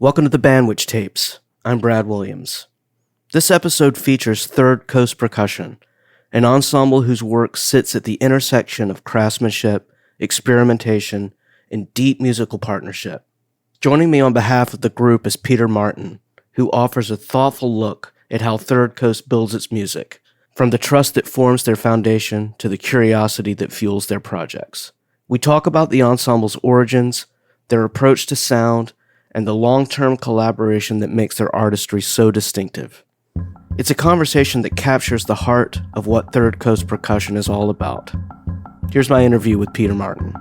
Welcome to the Bandwidth Tapes. I'm Brad Williams. This episode features Third Coast Percussion, an ensemble whose work sits at the intersection of craftsmanship, experimentation, and deep musical partnership. Joining me on behalf of the group is Peter Martin, who offers a thoughtful look at how Third Coast builds its music, from the trust that forms their foundation to the curiosity that fuels their projects. We talk about the ensemble's origins, their approach to sound, and the long-term collaboration that makes their artistry so distinctive. It's a conversation that captures the heart of what Third Coast Percussion is all about. Here's my interview with Peter Martin.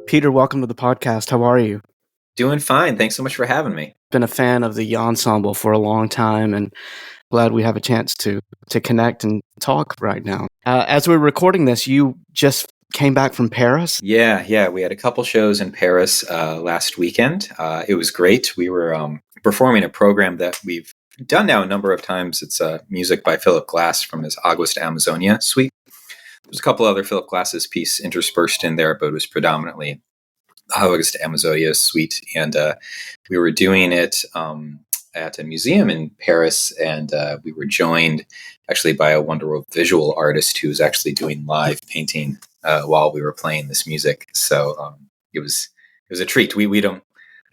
Peter, welcome to the podcast. How are you? Doing fine. Thanks so much for having me. Been a fan of the ensemble for a long time and glad we have a chance to connect and talk right now. As we're recording this, you just came back from Paris? Yeah. We had a couple shows in Paris last weekend. It was great. We were performing a program that we've done now a number of times. It's music by Philip Glass from his August Amazonia suite. There's a couple other Philip Glass's piece interspersed in there, but it was predominantly the August Amazonia suite. And we were doing it at a museum in Paris, and we were joined actually by a wonderful visual artist who was actually doing live painting while we were playing this music. So it was a treat. We don't.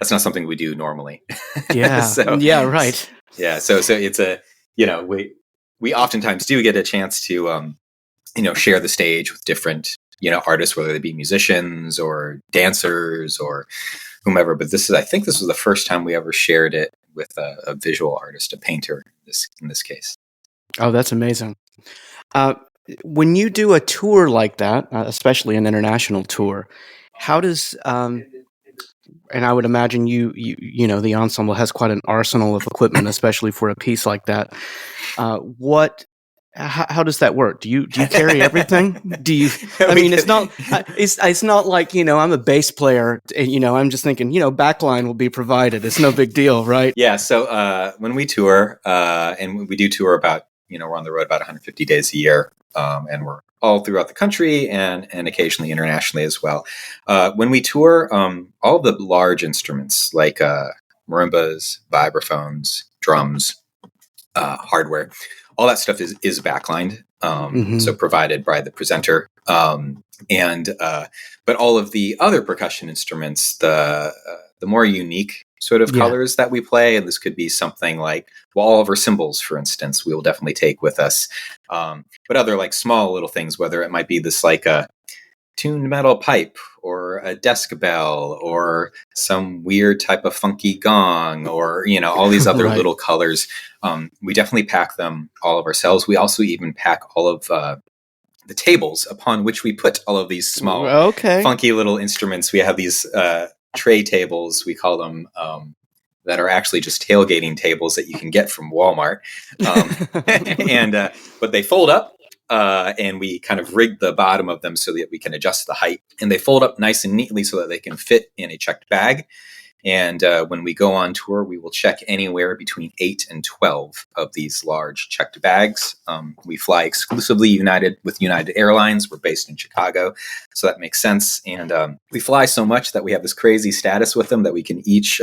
That's not something we do normally. Yeah. Yeah. Right. Yeah. So it's we oftentimes do get a chance to share the stage with different, artists, whether they be musicians or dancers or whomever. But I think this was the first time we ever shared it with a visual artist, a painter in this case. Oh, that's amazing. When you do a tour like that, especially an international tour, how does, and I would imagine the ensemble has quite an arsenal of equipment, especially for a piece like that. How does that work? Do you carry everything? Do you? I mean, it's not like I'm a bass player. I'm just thinking backline will be provided. It's no big deal, right? Yeah. So when we tour, and we do tour about we're on the road about 150 days a year, and we're all throughout the country and occasionally internationally as well. When we tour, all the large instruments like marimbas, vibraphones, drums, hardware. All that stuff is backlined, so provided by the presenter. But all of the other percussion instruments, the more unique sort of colors that we play, and this could be something like, all of our cymbals, for instance, we will definitely take with us. But other like small little things, whether it might be this like a tuned metal pipe or a desk bell or some weird type of funky gong or, all these other little colors. We definitely pack them all of ourselves. We also even pack all of the tables upon which we put all of these small, funky little instruments. We have these tray tables. We call them that are actually just tailgating tables that you can get from Walmart. But they fold up, and we kind of rig the bottom of them so that we can adjust the height. And they fold up nice and neatly so that they can fit in a checked bag. And when we go on tour, we will check anywhere between 8 and 12 of these large checked bags. We fly exclusively with United Airlines. We're based in Chicago, so that makes sense. And we fly so much that we have this crazy status with them that we can each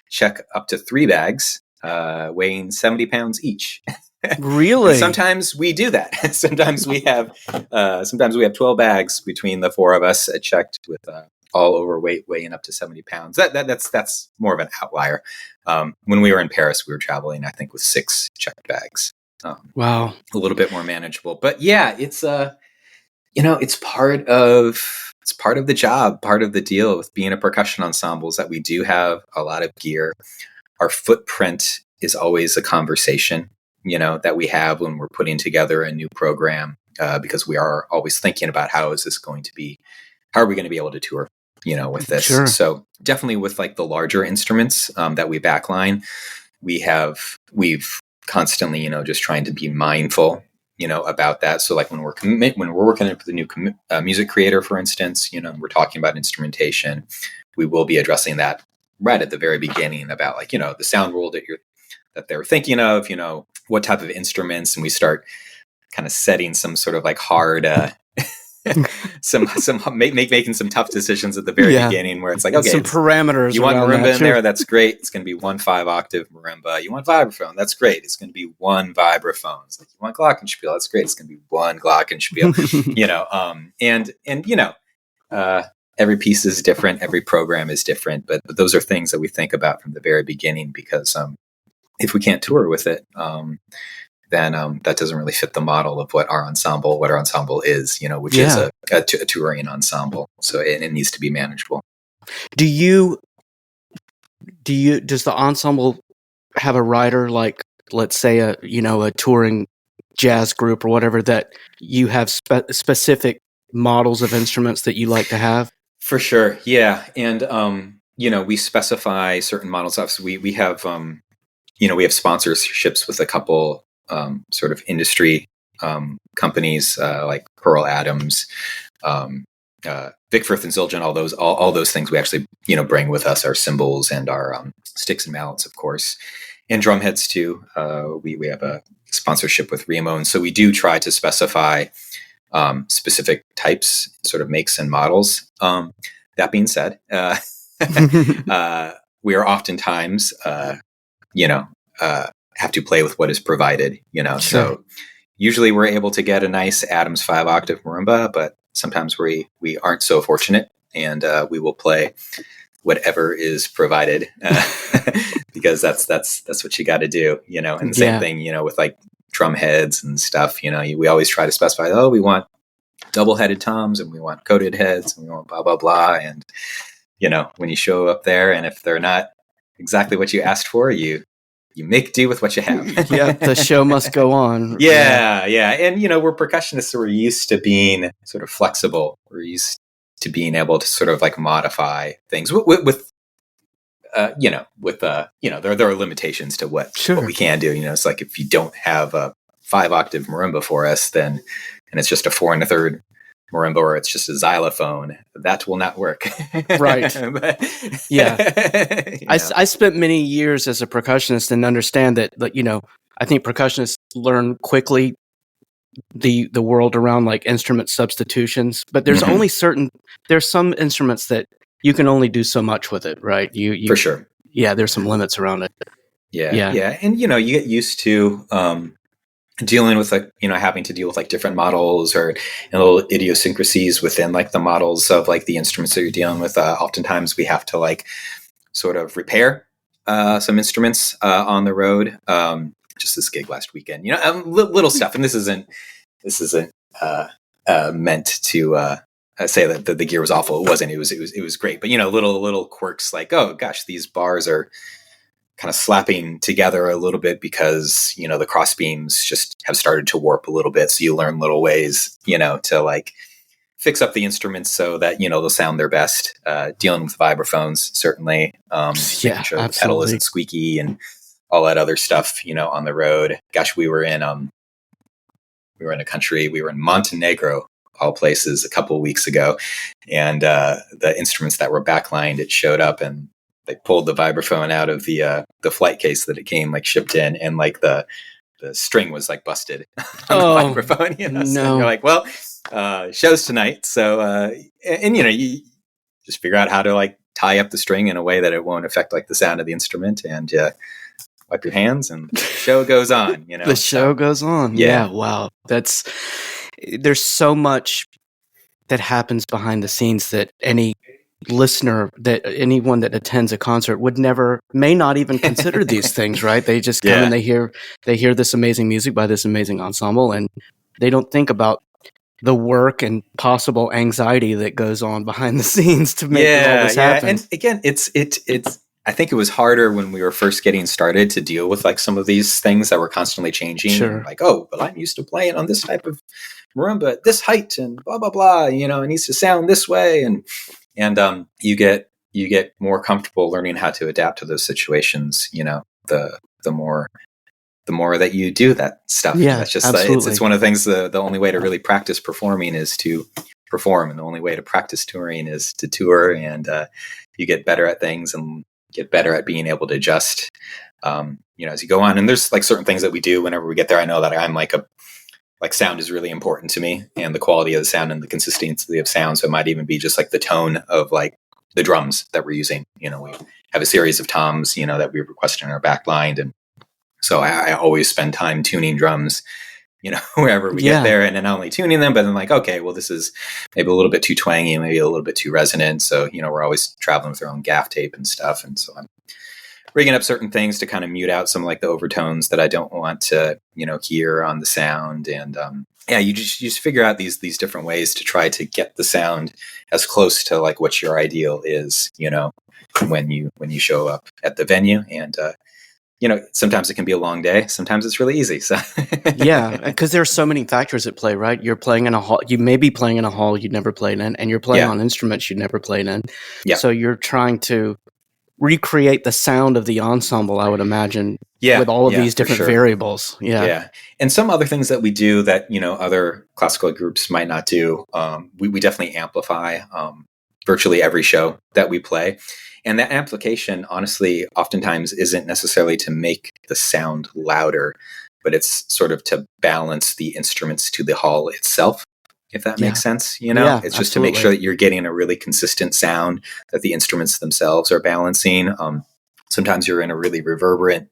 check up to 3 bags weighing 70 pounds each. Really? And sometimes we do that. Sometimes we have 12 bags between the 4 of us checked with all overweight, weighing up to 70 pounds. That's more of an outlier. When we were in Paris, we were traveling, I think, with 6 checked bags. Wow. A little bit more manageable. But yeah, it's it's part of the job, part of the deal with being a percussion ensemble is that we do have a lot of gear. Our footprint is always a conversation, that we have when we're putting together a new program, because we are always thinking about how are we going to be able to tour, with this. Sure. So definitely with like the larger instruments that we backline, we've constantly, just trying to be mindful, about that. So like when we're working with the new music creator, for instance, we're talking about instrumentation, we will be addressing that right at the very beginning about like, the sound world that they're thinking of, what type of instruments, and we start kind of setting some sort of like hard, making some tough decisions at the very beginning where it's like, okay, some parameters. You want marimba in there? That's great. It's going to be 1 5-octave marimba. You want vibraphone? That's great. It's going to be 1 vibraphone. It's like, you want glockenspiel? That's great. It's going to be 1 glockenspiel. Every piece is different. Every program is different, but those are things that we think about from the very beginning, because if we can't tour with it, then that doesn't really fit the model of what our ensemble is, which is a touring ensemble. So it needs to be manageable. Does the ensemble have a writer, like, let's say a touring jazz group or whatever, that you have specific models of instruments that you like to have? For sure. Yeah. And, we specify certain models. Obviously we have, we have sponsorships with a couple sort of industry companies like Pearl Adams, Vic Firth and Zildjian, all those things we actually bring with us, our cymbals and our sticks and mallets, of course, and drum heads too. We have a sponsorship with Remo, and so we do try to specify specific types, sort of makes and models. That being said, we are oftentimes have to play with what is provided, Sure. So usually we're able to get a nice Adams 5-octave marimba, but sometimes we aren't so fortunate, and we will play whatever is provided, because that's what you got to do, and the same thing, with like drum heads and stuff, we always try to specify, we want double-headed toms, and we want coated heads, and we want blah, blah, blah. And, when you show up there, and if they're not exactly what you asked for, you make do with what you have. Yeah, the show must go on. Yeah. And, we're percussionists, so we're used to being sort of flexible. We're used to being able to sort of like modify things there are limitations to what we can do. It's like if you don't have a 5-octave marimba for us, and it's just a 4 1/3 marimba, or it's just a xylophone, that will not work. Right. I spent many years as a percussionist and understand that, I think percussionists learn quickly the world around like instrument substitutions, but there's only there's some instruments that you can only do so much with it, right? You for sure. Yeah, there's some limits around it. Yeah. And you get used to dealing with having to deal with like different models or little idiosyncrasies within like the models of like the instruments that you're dealing with. Oftentimes we have to like sort of repair some instruments on the road. Just this gig last weekend, little stuff. And this isn't meant to say that the gear was awful. It wasn't. It was great. But little quirks like, oh gosh, these bars are kind of slapping together a little bit because the cross beams just have started to warp a little bit. So you learn little ways to like fix up the instruments so that, they'll sound their best, dealing with vibraphones, certainly, making sure the pedal isn't squeaky and all that other stuff, on the road. Gosh, we were in a country, we were in Montenegro, all places, a couple of weeks ago. And the instruments that were backlined, it showed up and they pulled the vibraphone out of the flight case that it came shipped in. And the string was busted on the vibraphone, No. So you're like, well, show's tonight. So, you just figure out how to tie up the string in a way that it won't affect the sound of the instrument, and wipe your hands and the show goes on, The show goes on. Yeah. Wow. There's so much that happens behind the scenes that any listener, that anyone that attends a concert may not even consider these things, right? They just come and they hear this amazing music by this amazing ensemble, and they don't think about the work and possible anxiety that goes on behind the scenes to make all this happen. And again, it's I think it was harder when we were first getting started to deal with some of these things that were constantly changing. Sure. Oh, well, I'm used to playing on this type of marimba at this height and blah blah blah. It needs to sound this way, and you get more comfortable learning how to adapt to those situations. The more that you do that stuff. Yeah, that's just absolutely. it's one of the things. The only way to really practice performing is to perform, and the only way to practice touring is to tour. And you get better at things and get better at being able to adjust, as you go on. And there's certain things that we do whenever we get there. I know that I'm sound is really important to me, and the quality of the sound and the consistency of sound. So it might even be just the tone of the drums that we're using. We have a series of toms, that we requested in our backline. And so I always spend time tuning drums, wherever we get there, and then not only tuning them, but then okay, well, this is maybe a little bit too twangy, maybe a little bit too resonant. So, we're always traveling with our own gaff tape and stuff. And so I'm rigging up certain things to kind of mute out some the overtones that I don't want to, hear on the sound. And you just figure out these different ways to try to get the sound as close to what your ideal is, when you show up at the venue. And sometimes it can be a long day. Sometimes it's really easy. So yeah, because there's so many factors at play, right? You're playing in a hall. You may be playing in a hall you'd never played in, and you're playing on instruments you'd never played in. Yeah. So you're trying to recreate the sound of the ensemble, I would imagine, with all of these different variables. Yeah. And some other things that we do that, other classical groups might not do. We definitely amplify virtually every show that we play. And that amplification, honestly, oftentimes isn't necessarily to make the sound louder, but it's sort of to balance the instruments to the hall itself, if that makes sense. It's just to make sure that you're getting a really consistent sound, that the instruments themselves are balancing. Sometimes you're in a really reverberant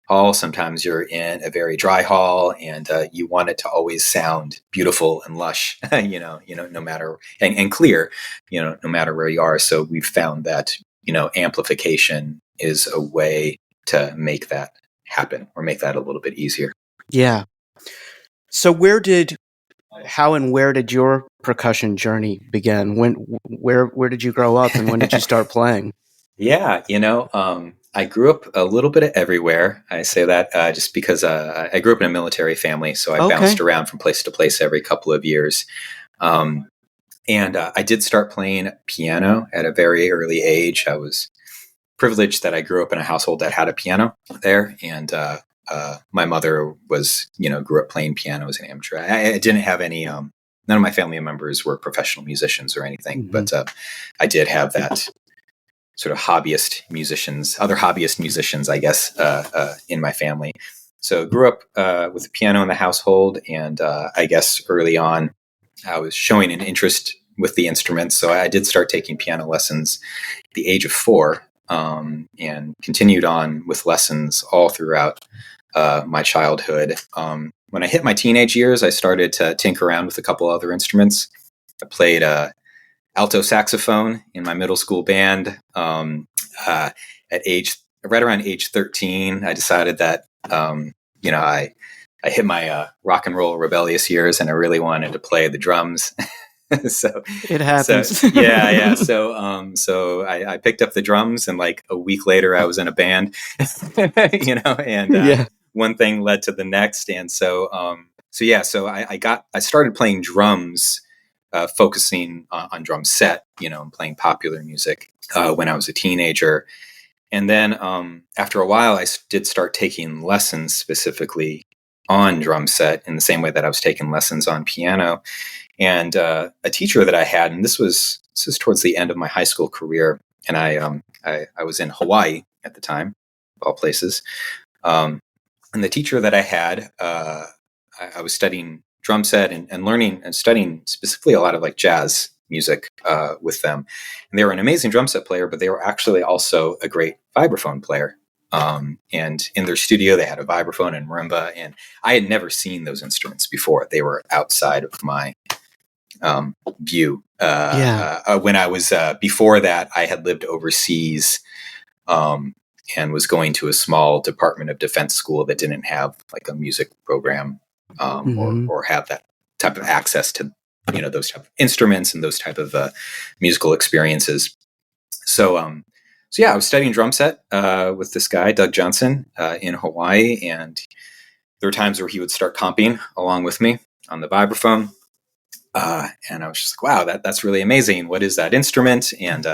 hall. Sometimes you're in a very dry hall, and you want it to always sound beautiful and lush, no matter, and clear, no matter where you are. So we've found that, amplification is a way to make that happen, or make that a little bit easier. Yeah. So how and where did your percussion journey begin? Where did you grow up, and when did you start playing? Yeah, I grew up a little bit of everywhere. I say that just because I grew up in a military family, so I bounced around from place to place every couple of years. And I did start playing piano at a very early age. I was privileged that I grew up in a household that had a piano there, and my mother was, grew up playing piano as an amateur. I didn't have any. None of my family members were professional musicians or anything, but I did have that sort of other hobbyist musicians, I guess, in my family. So grew up with a piano in the household, and I guess early on, I was showing an interest with the instruments. So I did start taking piano lessons at the age of 4, and continued on with lessons all throughout my childhood. When I hit my teenage years, I started to tinker around with a couple other instruments. I played alto saxophone in my middle school band. Right around age 13, I decided that, I hit my rock and roll rebellious years, and I really wanted to play the drums. So it happens. So I picked up the drums, and a week later I was in a band, and one thing led to the next. And so I started playing drums focusing on drum set, and playing popular music when I was a teenager. And then after a while, I did start taking lessons specifically on drum set in the same way that I was taking lessons on piano. And a teacher that I had, and this was towards the end of my high school career, and I was in Hawaii at the time, of all places. And the teacher that I had, I was studying drum set and learning and studying specifically a lot of like jazz music with them. And they were an amazing drum set player, but they were actually also a great vibraphone player. And in their studio, they had a vibraphone and marimba, and I had never seen those instruments before. They were outside of my view. When I was before that, I had lived overseas and was going to a small Department of Defense school that didn't have like a music program or have that type of access to those type of instruments and those type of musical experiences. So yeah, I was studying drum set with this guy, Doug Johnson, in Hawaii, and there were times where he would start comping along with me on the vibraphone. And I was just like, wow, that's really amazing. What is that instrument? And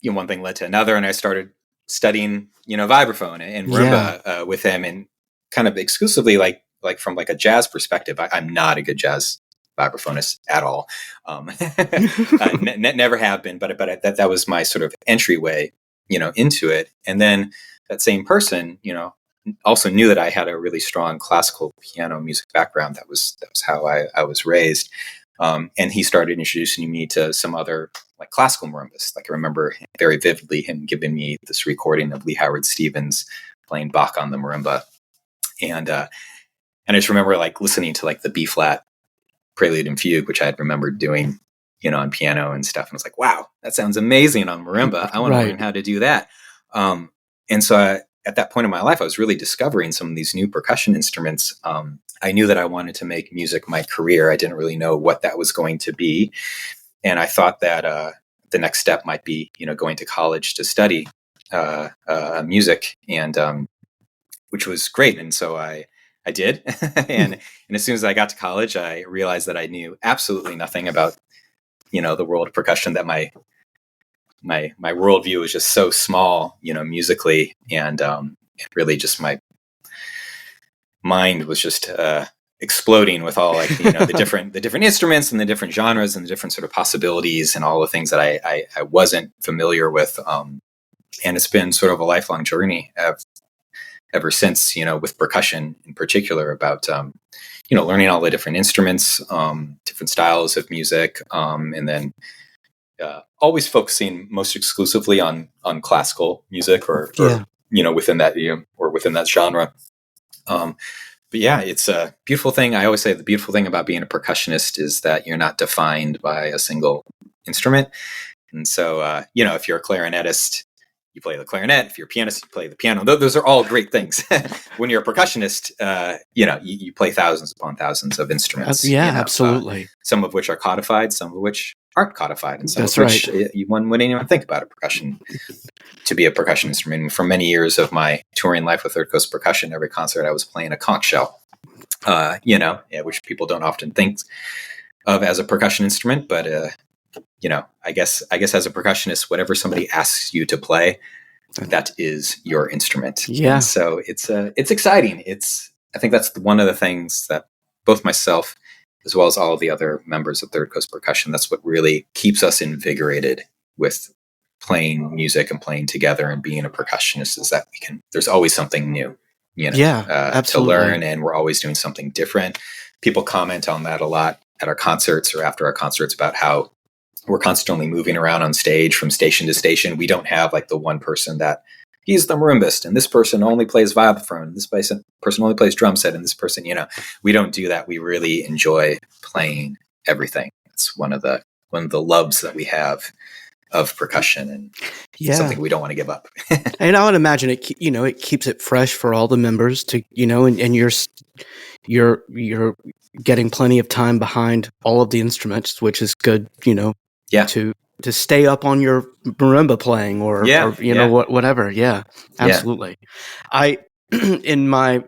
one thing led to another, and I started studying, vibraphone and marimba with him, and kind of exclusively like from like a jazz perspective. I'm not a good jazz vibraphonist at all. Never have been, but that was my sort of entryway, into it. And then that same person, also knew that I had a really strong classical piano music background. That was how I was raised. And he started introducing me to some other like classical marimbas. Like I remember very vividly him giving me this recording of Lee Howard Stevens playing Bach on the marimba. And I just remember like listening to like the B flat Prelude and Fugue, which I had remembered doing, on piano and stuff. And I was like, wow, that sounds amazing on marimba. I want to learn how to do that. And so at that point in my life, I was really discovering some of these new percussion instruments. I knew that I wanted to make music my career. I didn't really know what that was going to be. And I thought that the next step might be, going to college to study music, and which was great. And so I did. and as soon as I got to college, I realized that I knew absolutely nothing about, the world of percussion, that my worldview was just so small, musically. And really just my mind was just exploding with all like, the different instruments and the different genres and the different sort of possibilities and all the things that I wasn't familiar with. And it's been sort of a lifelong journey ever since, with percussion in particular, about, learning all the different instruments, different styles of music, and then always focusing most exclusively on classical music or within that, or within that genre. But yeah, it's a beautiful thing. I always say the beautiful thing about being a percussionist is that you're not defined by a single instrument. And so, if you're a clarinetist, you play the clarinet. If you're a pianist, you play the piano. Those are all great things. When you're a percussionist, you play thousands upon thousands of instruments. Absolutely. Some of which are codified, some of which aren't codified, and some of which one wouldn't even think about to be a percussion instrument. For many years of my touring life with Third Coast Percussion, every concert I was playing a conch shell, which people don't often think of as a percussion instrument, but I guess as a percussionist, whatever somebody asks you to play, that is your instrument. Yeah. And so it's exciting. I think that's one of the things that both myself as well as all of the other members of Third Coast Percussion, that's what really keeps us invigorated with playing music and playing together and being a percussionist, is that there's always something new, to learn, and we're always doing something different. People comment on that a lot at our concerts or after our concerts about how we're constantly moving around on stage from station to station. We don't have like the one person that he's the marimbist and this person only plays vibraphone, this person only plays drum set, and this person, we don't do that. We really enjoy playing everything. It's one of the loves that we have of percussion, and something we don't want to give up. And I would imagine it keeps it fresh for all the members to, and you're getting plenty of time behind all of the instruments, which is good, to stay up on your marimba playing or whatever. Yeah, absolutely. Yeah. In my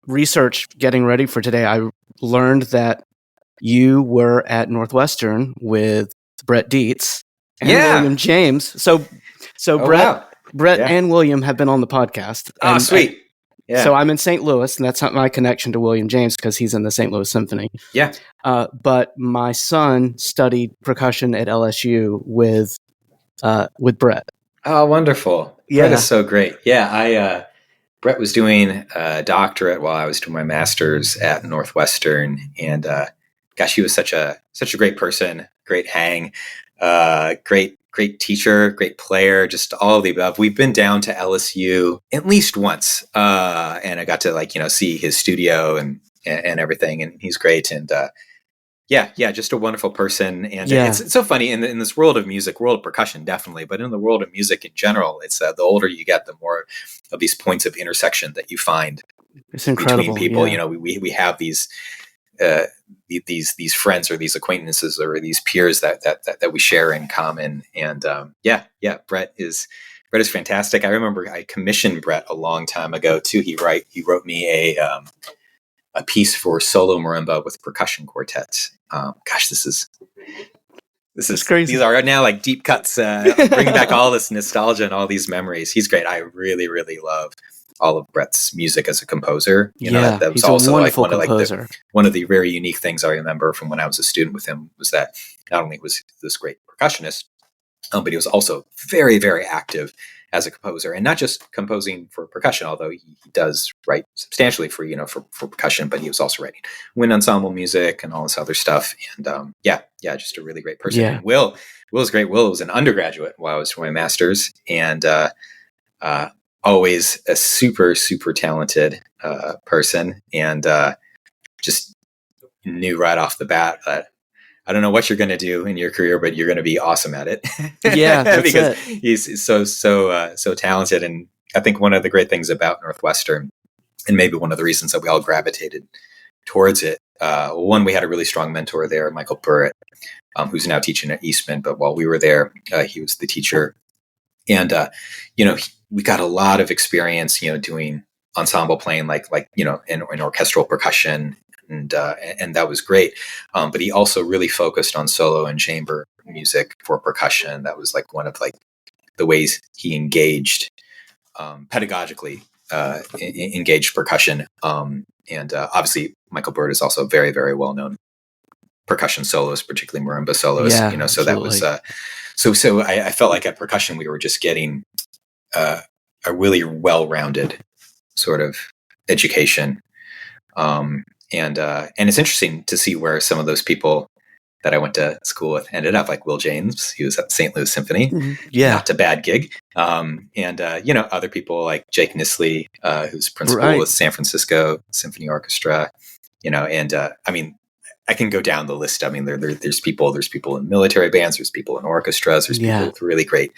research getting ready for today, I learned that you were at Northwestern with Brett Dietz and Yeah. William James. So Oh, Brett, wow. Brett Yeah. and William have been on the podcast. Oh, And sweet. Yeah. So I'm in St. Louis, and that's not my connection to William James because he's in the St. Louis Symphony. Yeah. But my son studied percussion at LSU with Brett. Oh, wonderful. Yeah. Brett is so great. Yeah. Brett was doing a doctorate while I was doing my master's at Northwestern. And gosh, he was such a great person, great hang, great teacher, great player, just all of the above. We've been down to LSU at least once. And I got to see his studio and everything. And he's great. And yeah, just a wonderful person. And it's so funny in this world of music, world of percussion, definitely, but in the world of music in general, it's the older you get, the more of these points of intersection that you find. It's incredible. Between people. Yeah. We have these friends or these acquaintances or these peers that we share in common. And Brett is fantastic. I remember I commissioned Brett a long time ago too. He wrote me a piece for solo marimba with percussion quartets. Gosh, this is crazy. These are now like deep cuts, bringing back all this nostalgia and all these memories. He's great. I really, really love all of Brett's music as a composer. That was also a wonderful composer. One of the very unique things I remember from when I was a student with him was that not only was this great percussionist, but he was also very, very active as a composer, and not just composing for percussion, although he does write substantially for percussion, but he was also writing wind ensemble music and all this other stuff. And just a really great person. Yeah. And Will's great. Will was an undergraduate while I was doing my master's, and always a super, super talented person, and just knew right off the bat that I don't know what you're going to do in your career, but you're going to be awesome at it. Yeah, that's because it. He's so talented. And I think one of the great things about Northwestern, and maybe one of the reasons that we all gravitated towards it, one, we had a really strong mentor there, Michael Burritt, who's now teaching at Eastman. But while we were there, he was the teacher. And, we got a lot of experience, doing ensemble playing, like in orchestral percussion. And that was great. But he also really focused on solo and chamber music for percussion. That was like one of the ways he engaged pedagogically, engaged percussion. And obviously Michael Burritt is also a very, very well-known percussion soloist, particularly marimba soloist. So absolutely. That was so I felt like at percussion we were just getting a really well-rounded sort of education. And it's interesting to see where some of those people that I went to school with ended up, like Will James. He was at St. Louis Symphony. Mm-hmm. Yeah. Not a bad gig. And other people like Jake Nisley, who's principal with San Francisco Symphony Orchestra, I mean, I can go down the list. I mean, there's people in military bands, there's people in orchestras, there's people with really great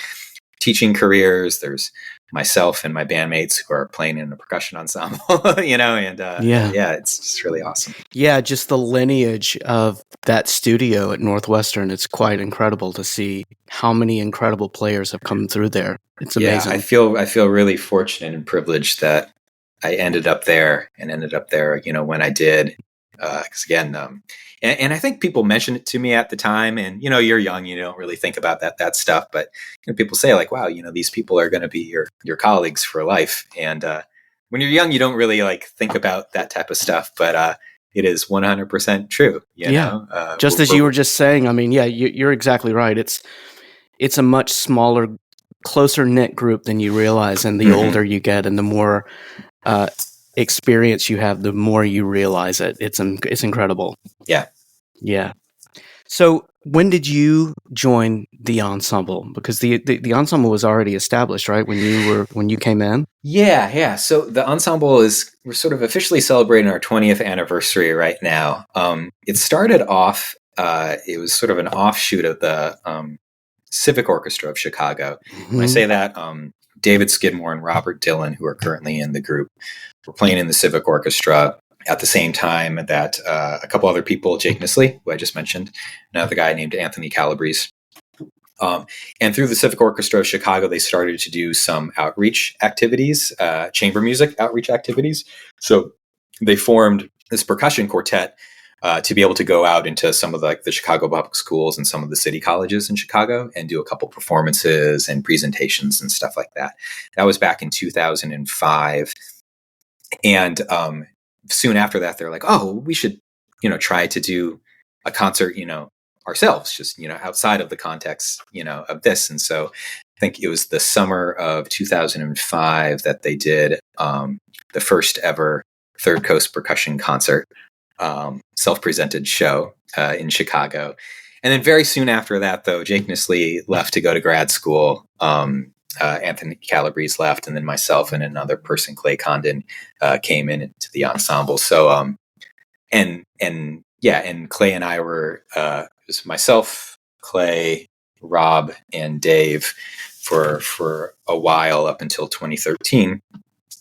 teaching careers. There's myself and my bandmates who are playing in a percussion ensemble, it's just really awesome. Yeah, just the lineage of that studio at Northwestern, it's quite incredible to see how many incredible players have come through there. It's amazing. Yeah, I feel really fortunate and privileged that I ended up there when I did. Because again, and I think people mentioned it to me at the time, and you're young, you don't really think about that stuff, but people say like, wow, these people are going to be your colleagues for life. And when you're young, you don't really think about that type of stuff, but it is 100% true. Just as you were just saying, I mean, you're exactly right. It's a much smaller, closer knit group than you realize, and the older you get, and the more experience you have, the more you realize it. It's incredible. Yeah. So when did you join the ensemble? Because the ensemble was already established, right? When you came in? Yeah. So the ensemble we're sort of officially celebrating our 20th anniversary right now. It started off, it was sort of an offshoot of the Civic Orchestra of Chicago. When I say that, David Skidmore and Robert Dillon, who are currently in the group, were playing in the Civic Orchestra at the same time that a couple other people, Jake Nisley, who I just mentioned, another guy named Anthony Calabrese. And through the Civic Orchestra of Chicago, they started to do some outreach activities, chamber music outreach activities. So they formed this percussion quartet to be able to go out into some of the Chicago public schools and some of the city colleges in Chicago and do a couple performances and presentations and stuff like that. That was back in 2005. And soon after that, they're like, oh, we should, try to do a concert, ourselves, just, outside of the context, of this. And so I think it was the summer of 2005 that they did the first ever Third Coast Percussion concert, self-presented show in Chicago. And then very soon after that, though, Jake Nisley left to go to grad school. Anthony Calabrese left, and then myself and another person, Clay Condon, came into the ensemble. So, and Clay and I were, it was myself, Clay, Rob, and Dave for a while up until 2013.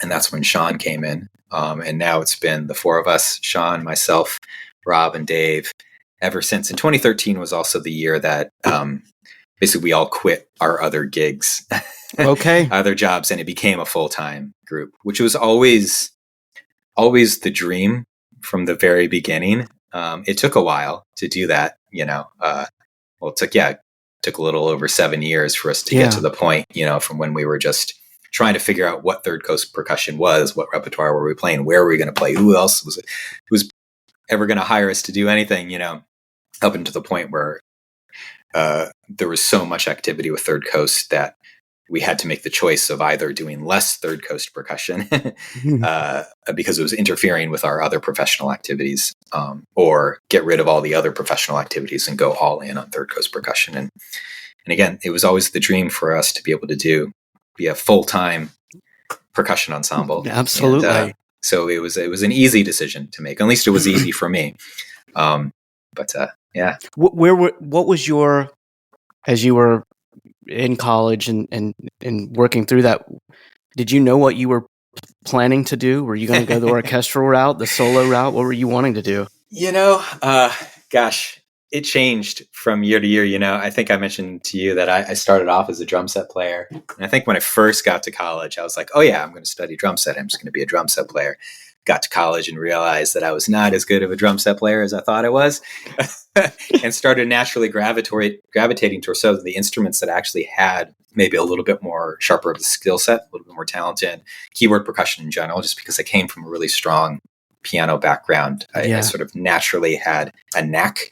And that's when Sean came in. And now it's been the four of us, Sean, myself, Rob, and Dave, ever since. And 2013 was also the year that basically we all quit our other gigs, other jobs, and it became a full-time group, which was always the dream from the very beginning. It took a while to do that, it took a little over 7 years for us to get to the point, from when we were just trying to figure out what Third Coast Percussion was, what repertoire were we playing, where were we going to play, who else was ever going to hire us to do anything, up until the point where there was so much activity with Third Coast that we had to make the choice of either doing less Third Coast Percussion because it was interfering with our other professional activities, or get rid of all the other professional activities and go all in on Third Coast Percussion. And again, it was always the dream for us to be able to be a full-time percussion ensemble. Absolutely. And, so it was an easy decision to make. At least it was easy for me. Yeah. What was your, as you were in college and working through that, did you know what you were planning to do? Were you going to go the orchestral route, the solo route? What were you wanting to do? Gosh, it changed from year to year. I think I mentioned to you that I started off as a drum set player. And I think when I first got to college, I was like, oh yeah, I'm going to study drum set. I'm just going to be a drum set player. Got to college and realized that I was not as good of a drum set player as I thought I was, and started naturally gravitating towards some of the instruments that actually had maybe a little bit more sharper of a skill set, a little bit more talented, keyboard percussion in general, just because I came from a really strong piano background. I sort of naturally had a knack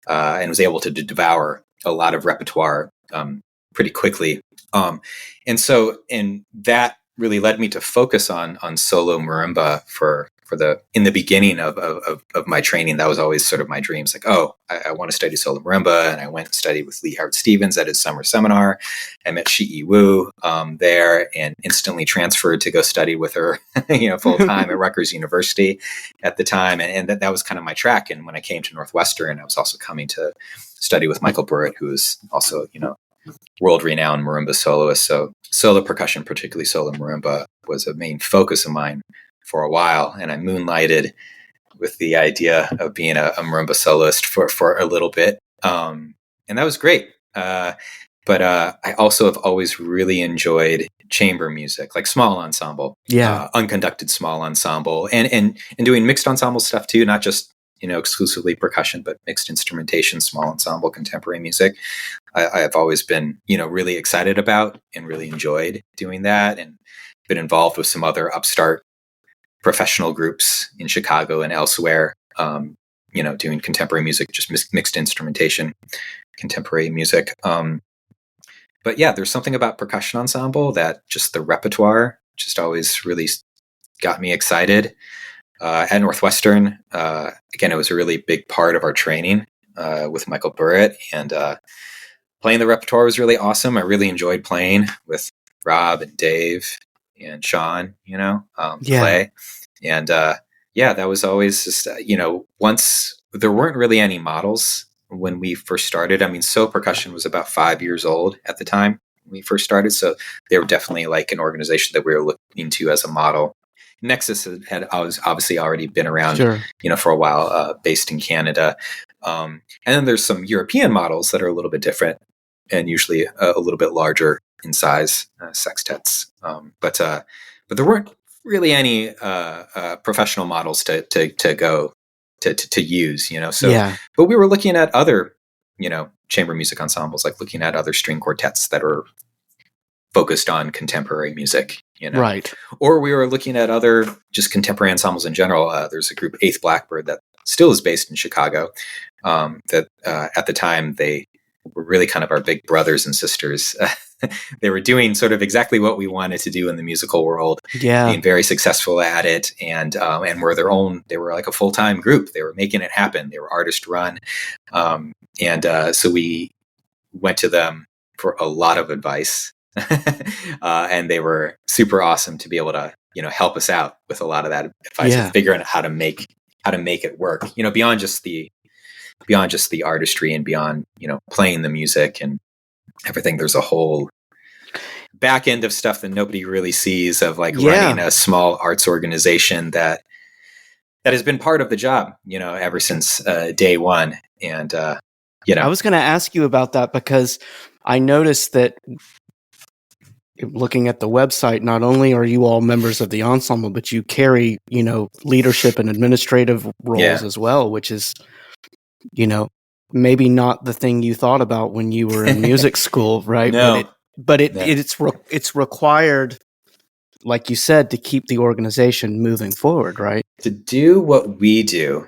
and was able to devour a lot of repertoire pretty quickly. And that really led me to focus on solo marimba in the beginning of my training. That was always sort of my dreams. Like, oh, I want to study solo marimba. And I went and studied with Lee Howard Stevens at his summer seminar. I met Shi Wu there and instantly transferred to go study with her, full time at Rutgers University at the time. And that was kind of my track. And when I came to Northwestern, I was also coming to study with Michael Burritt, who is also, world-renowned marimba soloist. So solo percussion, particularly solo marimba, was a main focus of mine for a while. And I moonlighted with the idea of being a marimba soloist for a little bit. And that was great. But I also have always really enjoyed chamber music, like small ensemble, unconducted small ensemble, and doing mixed ensemble stuff too, not just exclusively percussion, but mixed instrumentation, small ensemble, contemporary music. I have always been, really excited about and really enjoyed doing that, and been involved with some other upstart professional groups in Chicago and elsewhere, doing contemporary music, just mixed instrumentation, contemporary music. But yeah, there's something about percussion ensemble that just the repertoire just always really got me excited. At Northwestern, again, it was a really big part of our training with Michael Burritt, and playing the repertoire was really awesome. I really enjoyed playing with Rob and Dave and Sean, play. And that was always just, once there weren't really any models when we first started. I mean, So Percussion was about 5 years old at the time when we first started. So they were definitely like an organization that we were looking to as a model. Nexus had obviously already been around, for a while, based in Canada. And then there's some European models that are a little bit different and usually a little bit larger in size, sextets. But there weren't really any professional models to go to use, so, Yeah. but we were looking at other, chamber music ensembles, like looking at other string quartets that are focused on contemporary music, Right. or we were looking at other just contemporary ensembles in general. There's a group, Eighth Blackbird, that still is based in Chicago. That at the time they were really kind of our big brothers and sisters. They were doing sort of exactly what we wanted to do in the musical world, Yeah. being very successful at it, and were their own. They were like a full-time group. They were making it happen. They were artist run, so we went to them for a lot of advice. And they were super awesome to be able to, help us out with a lot of that advice, and figuring out how to make it work, beyond just the artistry and beyond, playing the music and everything. There's a whole back end of stuff that nobody really sees, of like running a small arts organization that has been part of the job, ever since day one. And, I was going to ask you about that, because I noticed that, looking at the website, not only are you all members of the ensemble, but you carry, leadership and administrative roles as well, which is, maybe not the thing you thought about when you were in music school, right? No. It's required, like you said, to keep the organization moving forward, right? To do what we do,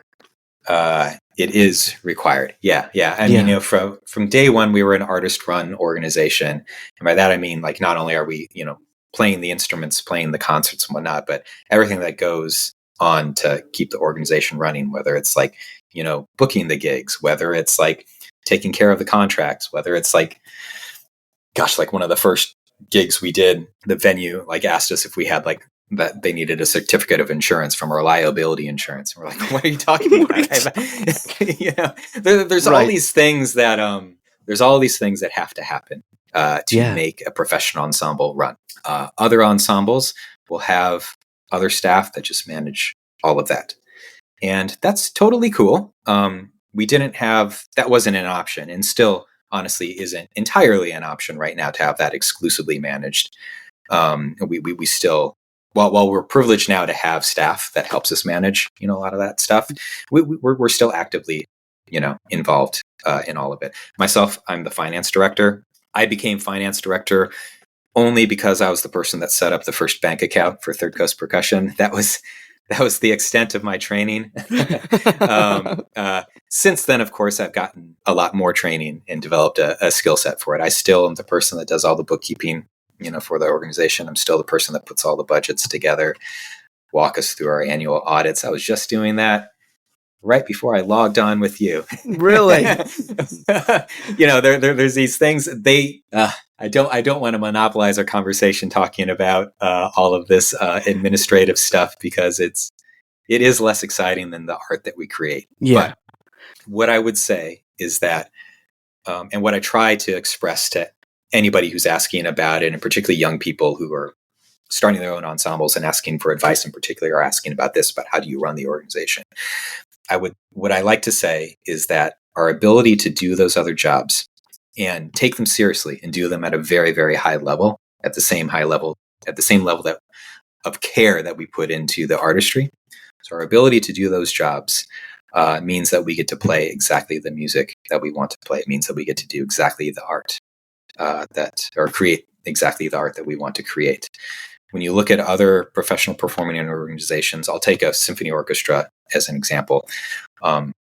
it is required. Yeah. I mean, from day one, we were an artist-run organization, and by that I mean, like, not only are we, playing the instruments, playing the concerts and whatnot, but everything that goes on to keep the organization running. Whether it's like, booking the gigs, whether it's like taking care of the contracts, whether it's like, gosh, like one of the first gigs we did, the venue like asked us if we had like that they needed a certificate of insurance from our liability insurance. And we're like, what are you talking about? There's all these things that have to happen to make a professional ensemble run. Other ensembles will have other staff that just manage all of that. And that's totally cool. We didn't have, that wasn't an option, and still honestly isn't entirely an option right now to have that exclusively managed. We still, while we're privileged now to have staff that helps us manage, a lot of that stuff, we're still actively, involved in all of it. Myself, I'm the finance director. I became finance director only because I was the person that set up the first bank account for Third Coast Percussion. That was the extent of my training. Since then, of course, I've gotten a lot more training and developed a skill set for it. I still am the person that does all the bookkeeping, for the organization. I'm still the person that puts all the budgets together, walk us through our annual audits. I was just doing that right before I logged on with you. Really? There's these things. I don't want to monopolize our conversation talking about all of this administrative stuff, because it is less exciting than the art that we create. Yeah. But what I would say is that, and what I try to express to anybody who's asking about it, and particularly young people who are starting their own ensembles and asking for advice in particular, or asking about how do you run the organization? What I like to say is that our ability to do those other jobs and take them seriously and do them at a very, very high level, at the same level of care that we put into the artistry. So our ability to do those jobs means that we get to play exactly the music that we want to play. It means that we get to do exactly the art create exactly the art that we want to create. When you look at other professional performing organizations, I'll take a symphony orchestra as an example. And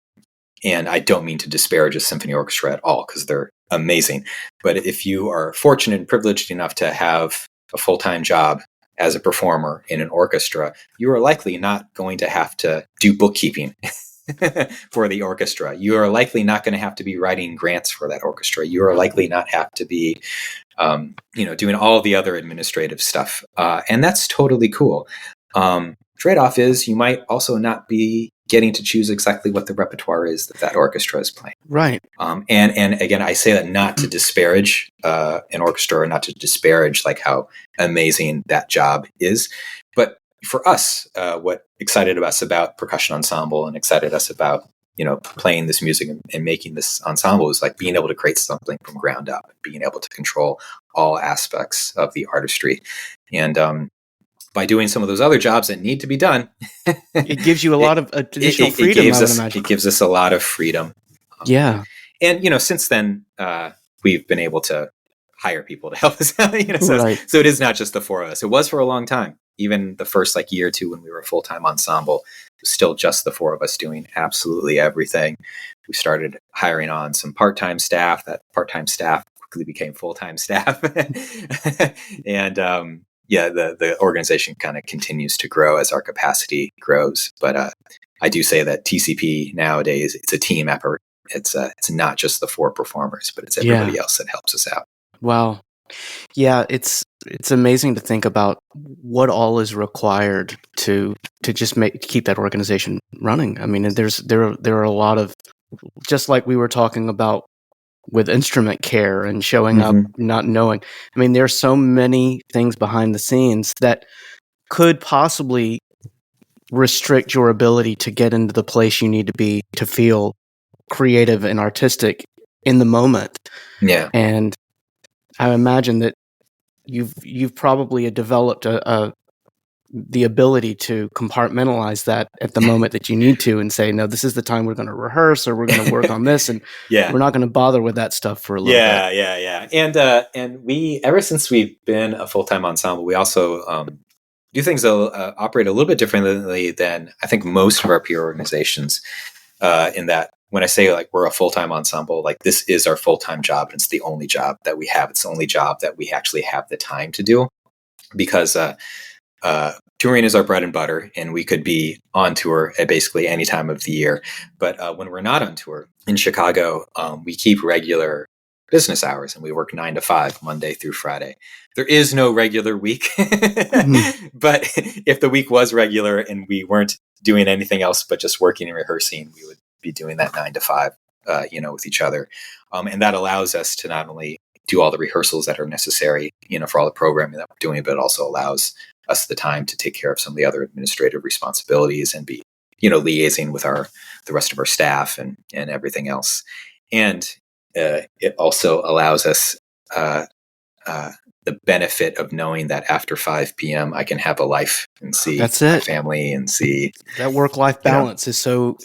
I don't mean to disparage a symphony orchestra at all, because they're amazing. But if you are fortunate and privileged enough to have a full-time job as a performer in an orchestra, you are likely not going to have to do bookkeeping for the orchestra. You are likely not going to have to be writing grants for that orchestra. You are likely not have to be, doing all the other administrative stuff. And that's totally cool. Trade-off is you might also not be getting to choose exactly what the repertoire is that orchestra is playing. Right. And again, I say that not to disparage an orchestra, or not to disparage like how amazing that job is. But for us, what excited us about Percussion Ensemble and excited us about, playing this music and making this ensemble is like being able to create something from ground up, being able to control all aspects of the artistry. And by doing some of those other jobs that need to be done, it gives you a lot of additional freedom, I would imagine. It gives us a lot of freedom. Yeah. And, since then, we've been able to hire people to help us out. Right. So it is not just the four of us. It was for a long time. Even the first year or two when we were a full-time ensemble, it was still just the four of us doing absolutely everything. We started hiring on some part-time staff. That part-time staff quickly became full-time staff. And the organization kind of continues to grow as our capacity grows. But I do say that TCP nowadays, it's a team effort. It's not just the four performers, but it's everybody else that helps us out. Wow. Yeah, it's amazing to think about what all is required to just keep that organization running. I mean, there are a lot of, just like we were talking about with instrument care and showing up not knowing. I mean, there are so many things behind the scenes that could possibly restrict your ability to get into the place you need to be to feel creative and artistic in the moment. Yeah. And I imagine that you've probably developed the ability to compartmentalize that at the moment that you need to, and say, no, this is the time we're going to rehearse, or we're going to work on this, and we're not going to bother with that stuff for a little bit. Yeah. And we, ever since we've been a full-time ensemble, we also do things that operate a little bit differently than I think most of our peer organizations. In that, when I say we're a full-time ensemble, this is our full-time job, and it's the only job that we have. It's the only job that we actually have the time to do, because touring is our bread and butter, and we could be on tour at basically any time of the year. But when we're not on tour in Chicago, we keep regular business hours, and we work 9 to 5, Monday through Friday. There is no regular week, but if the week was regular and we weren't doing anything else but just working and rehearsing, we would be doing that 9 to 5, with each other. And that allows us to not only do all the rehearsals that are necessary, for all the programming that we're doing, but it also allows us the time to take care of some of the other administrative responsibilities and be, liaising with the rest of our staff and everything else. And it also allows us the benefit of knowing that after 5 p.m. I can have a life and see my family and see that work-life balance is so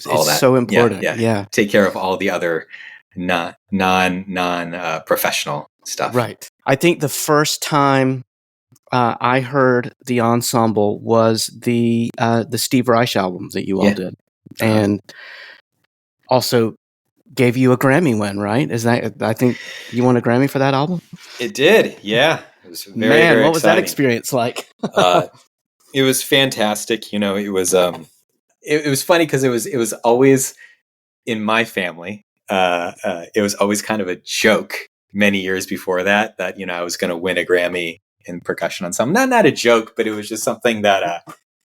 important. Yeah. Take care of all the other non professional stuff. Right. I think the first time I heard the ensemble was the Steve Reich album that you all did, and also gave you a Grammy win, right? I think you won a Grammy for that album? It did, yeah. It was very, Man, very what was exciting. that experience like? It was fantastic. It was it was funny because it was always in my family. It was always kind of a joke many years before that I was going to win a Grammy in percussion ensemble. Not a joke, but it was just something that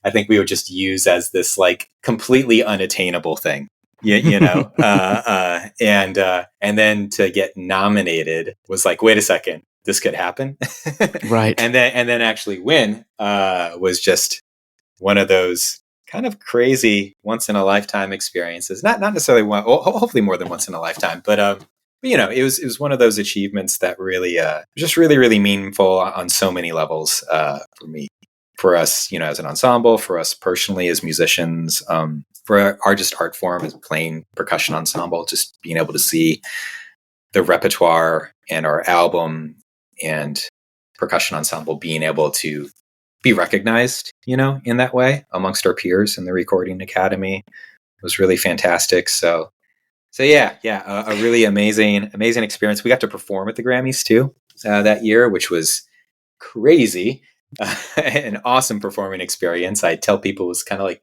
I think we would just use as this completely unattainable thing. And then to get nominated was wait a second, this could happen. Right. And then actually win was just one of those kind of crazy once in a lifetime experiences. Not necessarily one, hopefully more than once in a lifetime, but it was one of those achievements that really just really, really meaningful on so many levels for me, for us, as an ensemble, for us personally as musicians, for our just art form as playing percussion ensemble, just being able to see the repertoire and our album and percussion ensemble being able to be recognized, in that way amongst our peers in the Recording Academy was really fantastic. So yeah, a really amazing experience. We got to perform at the Grammys too that year, which was crazy. An awesome performing experience. I tell people it was kind of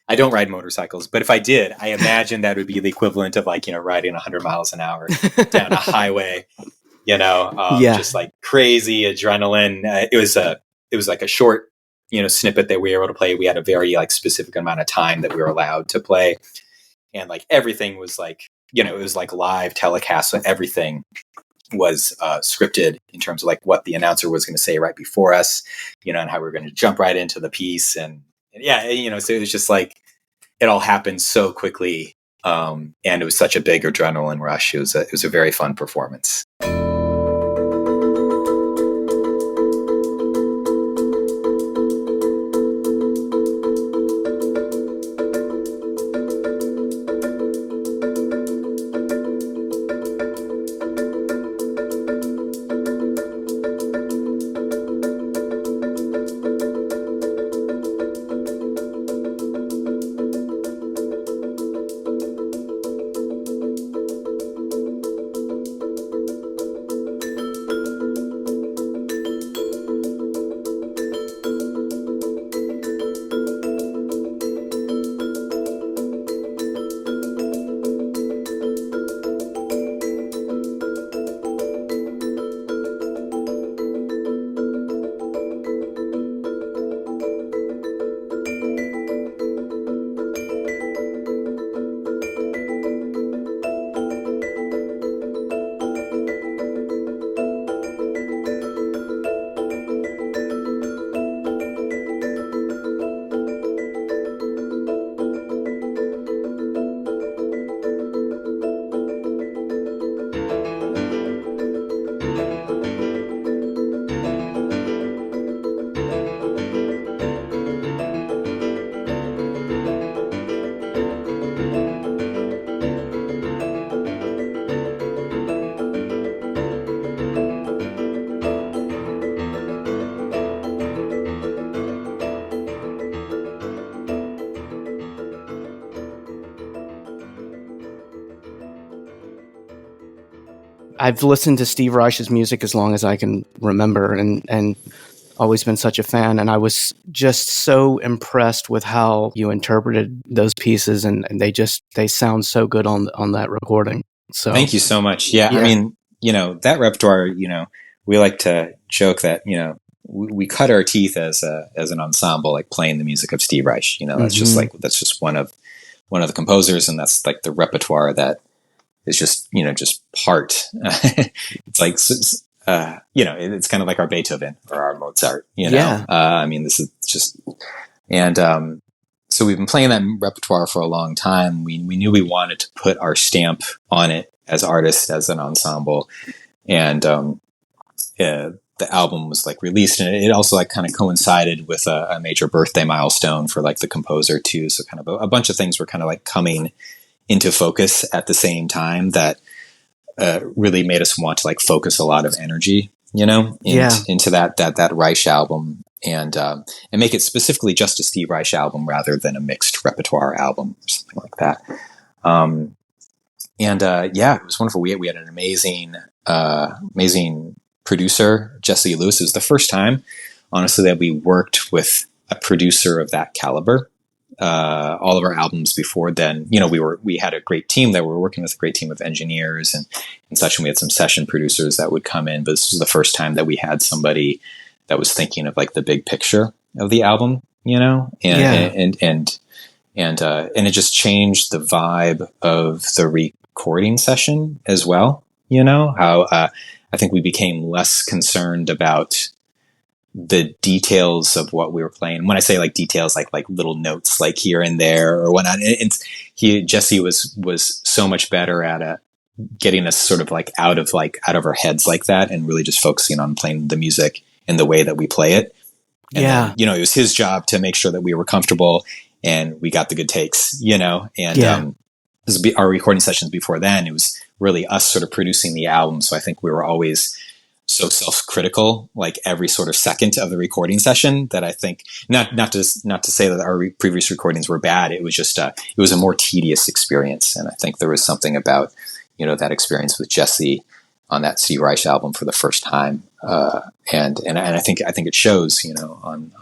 I don't ride motorcycles, but if I did, I imagine that would be the equivalent of riding 100 miles an hour down a highway, just crazy adrenaline. It was a short, snippet that we were able to play. We had a very specific amount of time that we were allowed to play. And everything was it was live telecast. So everything was scripted in terms of what the announcer was going to say right before us, and how we were going to jump right into the piece. And so it was just it all happened so quickly. And it was such a big adrenaline rush. It was a very fun performance. I've listened to Steve Reich's music as long as I can remember, and always been such a fan. And I was just so impressed with how you interpreted those pieces, and they sound so good on that recording. So thank you so much. Yeah, I mean, that repertoire, we like to joke that, we cut our teeth as an ensemble, like playing the music of Steve Reich. That's just one of the composers, and that's like the repertoire that is just part. It's like, it's kind of like our Beethoven or our Mozart, I mean, this is just, and, so we've been playing that repertoire for a long time. We knew we wanted to put our stamp on it as artists, as an ensemble. And, the album was like released, and it also like kind of coincided with a major birthday milestone for like the composer too. So kind of a bunch of things were kind of like coming into focus at the same time that really made us want to like focus a lot of energy, into that Reich album, and make it specifically just a Steve Reich album rather than a mixed repertoire album or something like that. It was wonderful. We had an amazing producer, Jesse Lewis. It was the first time, honestly, that we worked with a producer of that caliber. All of our albums before then, we had a great team that we were working with, a great team of engineers and such, and we had some session producers that would come in, but this was the first time that we had somebody that was thinking of like the big picture of the album, and it just changed the vibe of the recording session as well. How I think we became less concerned about the details of what we were playing. When I say like details, like little notes, like here and there or whatnot. And Jesse was so much better at getting us sort of like out of our heads like that, and really just focusing on playing the music in the way that we play it. And then, it was his job to make sure that we were comfortable and we got the good takes, and this would be our recording sessions before then. It was really us sort of producing the album. So I think we were always so self-critical, like every sort of second of the recording session, that I think not to say that our previous recordings were bad. It was just it was a more tedious experience, and I think there was something about that experience with Jesse on that Steve Reich album for the first time, and I think it shows on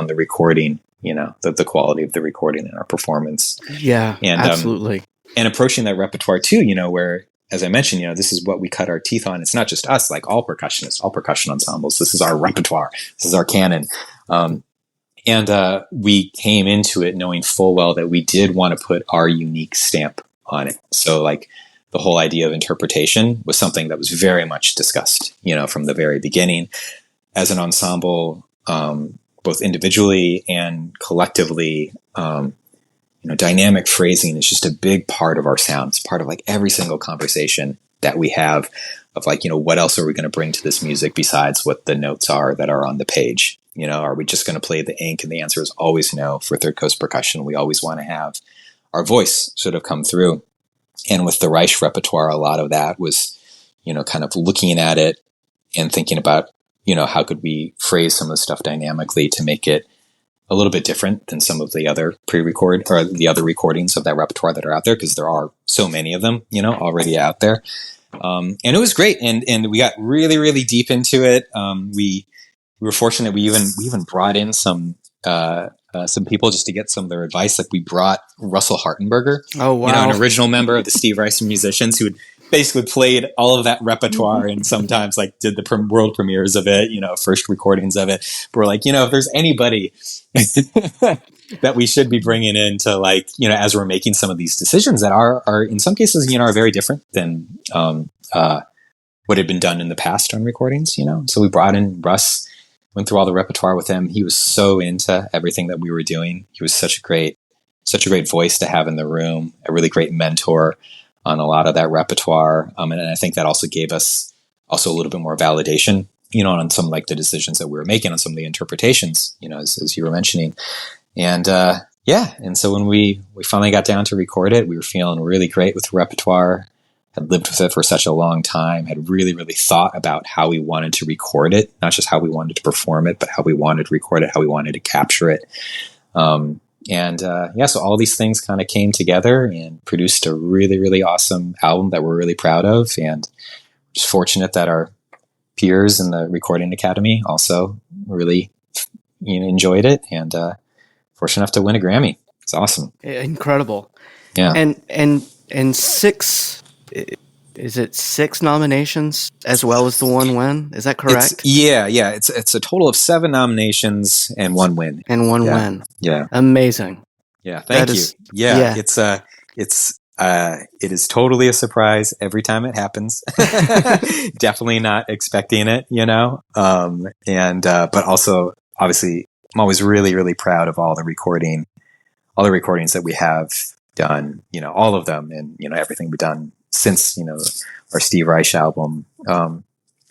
the recording, the quality of the recording and our performance. Yeah, and absolutely. And approaching that repertoire too, where, as I mentioned, this is what we cut our teeth on. It's not just us, like all percussionists, all percussion ensembles. This is our repertoire. This is our canon. And we came into it knowing full well that we did want to put our unique stamp on it. So like the whole idea of interpretation was something that was very much discussed, from the very beginning. As an ensemble, both individually and collectively, dynamic phrasing is just a big part of our sound. It's part of like every single conversation that we have of like, what else are we going to bring to this music besides what the notes are that are on the page? Are we just going to play the ink? And the answer is always no. For Third Coast Percussion, we always want to have our voice sort of come through. And with the Reich repertoire, a lot of that was, kind of looking at it and thinking about, how could we phrase some of the stuff dynamically to make it a little bit different than some of the other pre-record or the other recordings of that repertoire that are out there, because there are so many of them, already out there. And it was great. And we got really, really deep into it. We were fortunate. We even brought in some people just to get some of their advice. Like we brought Russell Hartenberger, oh wow, an original member of the Steve Reich musicians, who had basically played all of that repertoire and sometimes like did the world premieres of it, first recordings of it. But we're like, if there's anybody that we should be bringing in to like, as we're making some of these decisions that are in some cases, are very different than what had been done in the past on recordings, So we brought in Russ, went through all the repertoire with him. He was so into everything that we were doing. He was such a great voice to have in the room, a really great mentor on a lot of that repertoire. And I think that also gave us also a little bit more validation, on some like the decisions that we were making on some of the interpretations, as you were mentioning. And, and so when we finally got down to record it, we were feeling really great with the repertoire, had lived with it for such a long time, had really, really thought about how we wanted to record it, not just how we wanted to perform it, but how we wanted to record it, how we wanted to capture it. So all these things kind of came together and produced a really, really awesome album that we're really proud of. And just fortunate that our peers in the Recording Academy also really, enjoyed it, and fortunate enough to win a Grammy. It's awesome. Incredible. Yeah. And six, is it 6 nominations as well as the 1 win? Is that correct? It's a total of 7 nominations and 1 win. And 1 win. Yeah. Amazing. Yeah. Thank you. Yeah. It is totally a surprise every time it happens. Definitely not expecting it, but also obviously I'm always really, really proud of all the recordings that we have done, all of them, and, everything we've done since, our Steve Reich album. I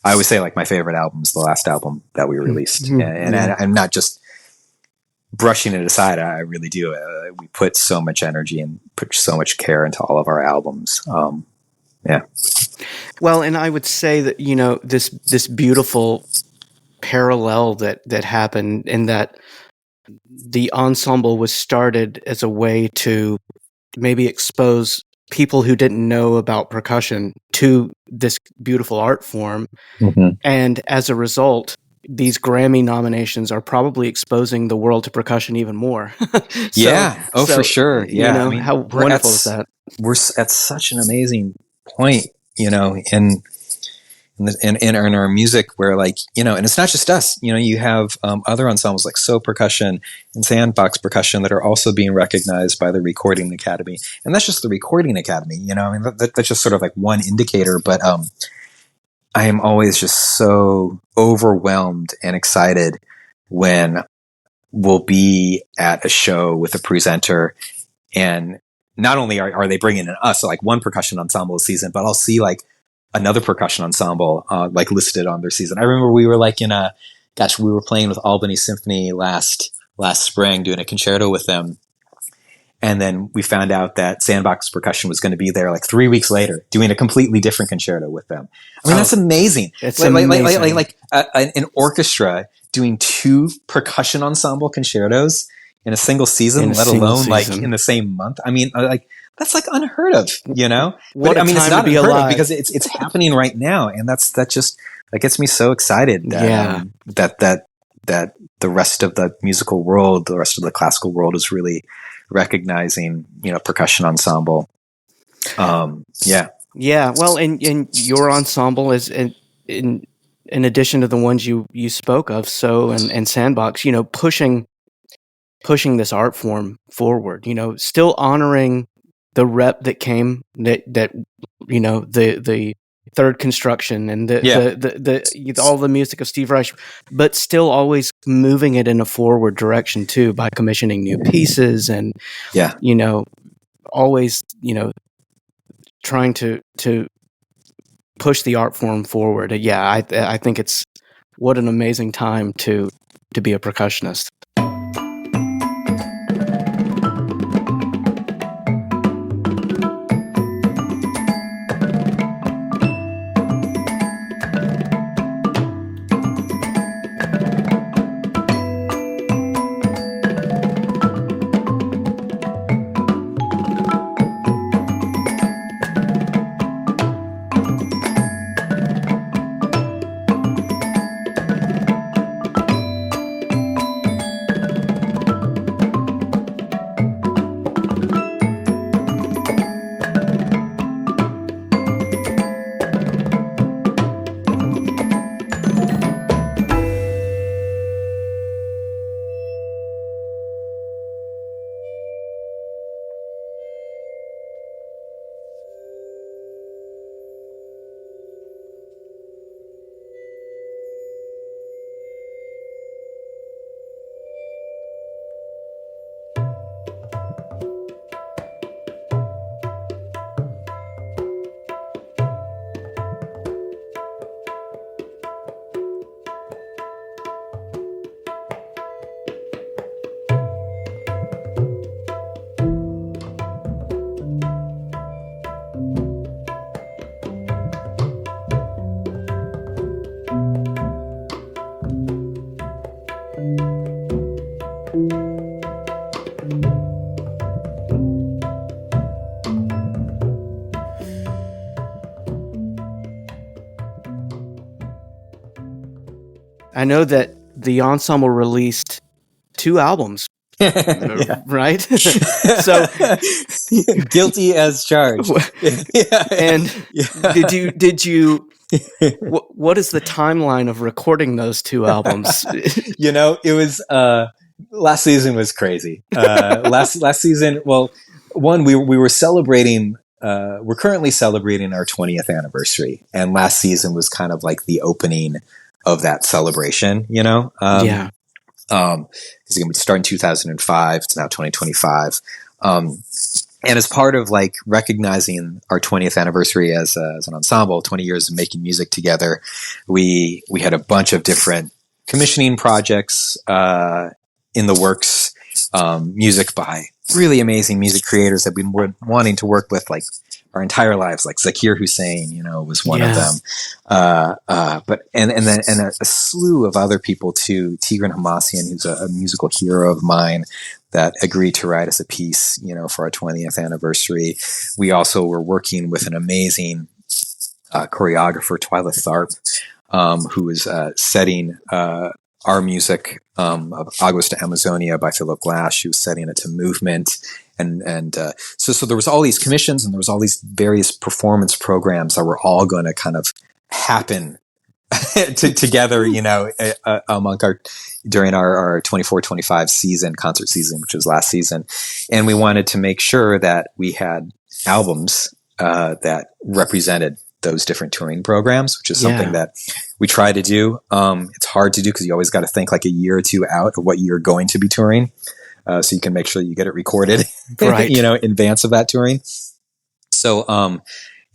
always say, like, my favorite album is the last album that we released. And I'm not just brushing it aside. I really do. We put so much energy and put so much care into all of our albums. Well, and I would say that, this beautiful parallel that happened in that the ensemble was started as a way to maybe expose people who didn't know about percussion to this beautiful art form. Mm-hmm. And as a result, these Grammy nominations are probably exposing the world to percussion even more. For sure. Yeah. How wonderful is that? We're at such an amazing point, in our music where, like, and it's not just us, you have other ensembles like So Percussion and Sandbox Percussion that are also being recognized by the Recording Academy. And that's just the Recording Academy, that's just sort of like one indicator. But I am always just so overwhelmed and excited when we'll be at a show with a presenter, and not only are they bringing in us, so like one percussion ensemble a season, but I'll see like another percussion ensemble like listed on their season. I remember we were like we were playing with Albany Symphony last spring, doing a concerto with them. And then we found out that Sandbox Percussion was going to be there like 3 weeks later, doing a completely different concerto with them. I mean, that's amazing. It's amazing. Like an orchestra doing 2 percussion ensemble concertos in a single season, let alone like in the same month. I mean, like, that's like unheard of, What but, it's not unheard of because it's happening right now, and that gets me so excited that the rest of the musical world, the rest of the classical world, is really recognizing, percussion ensemble. Yeah. Well, and your ensemble is in addition to the ones you spoke of, So and Sandbox, pushing this art form forward, still honoring the rep that came, that the third construction and the all the music of Steve Reich, but still always moving it in a forward direction too, by commissioning new pieces and always trying to push the art form forward. I think it's what an amazing time to be a percussionist. I know that the ensemble released 2 albums, Yeah. right? So guilty as charged. and Yeah. did you what is the timeline of recording those 2 albums? It was last season was crazy. Last season, well, one we were celebrating. We're currently celebrating our 20th anniversary, and last season was kind of like the opening of that celebration. Yeah. Because we started in 2005. It's now 2025. And as part of like recognizing our 20th anniversary as an ensemble, 20 years of making music together, we had a bunch of different commissioning projects in the works. Music by really amazing music creators that we've been wanting to work with like our entire lives, like Zakir Hussain, was one of them. But then a slew of other people too. Tigran Hamasyan, who's a musical hero of mine, that agreed to write us a piece, for our 20th anniversary. We also were working with an amazing choreographer, Twyla Tharp, who was setting our music of Aguas de Amazonia by Philip Glass. She was setting it to movement. And so there was all these commissions and there was all these various performance programs that were all going to kind of happen together, among during our 24-25 concert season, which was last season. And we wanted to make sure that we had albums that represented those different touring programs, which is something that we try to do. It's hard to do because you always got to think like a year or two out of what you're going to be touring. So you can make sure you get it recorded, right. in advance of that touring. So,